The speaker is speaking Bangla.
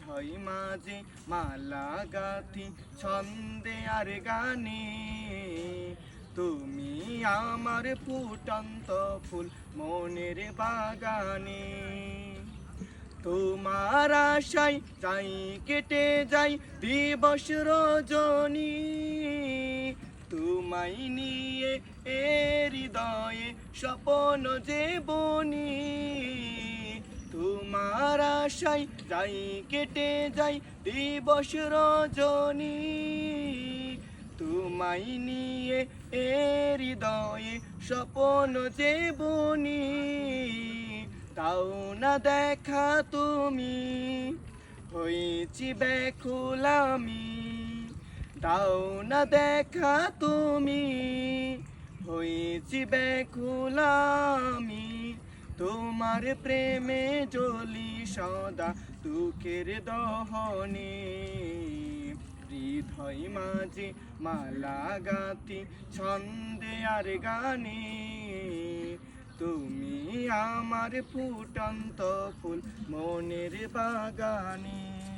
হৃদয় মাঝে মালা গাথি ছন্দে আর গানে। তুমি আমার ফুটন্ত ফুল মনের বাগানে। তোমার আশায় যাই কেটে যাই দিবস রজনী। তোমায় নিয়ে এ হৃদয়ে স্বপ্ন যে বনি। তোমার আশায় যাই কেটে যাই দিবস রজনী। তোমায় নিয়ে এ হৃদয়ে স্বপ্ন যে বনি। তাও না দেখা তুমি, হয়েছি ব্যাকুল আমি। দাও না দেখা তুমি, হয়েছি ব্যাকুল আমি। তোমার প্রেমে জ্বলি সদা দুঃখের দহনে। হৃদয় মাঝে মালা গাথি ছন্দে আর গানে। তুমি আমার ফুটন্ত ফুল মনের বাগানে।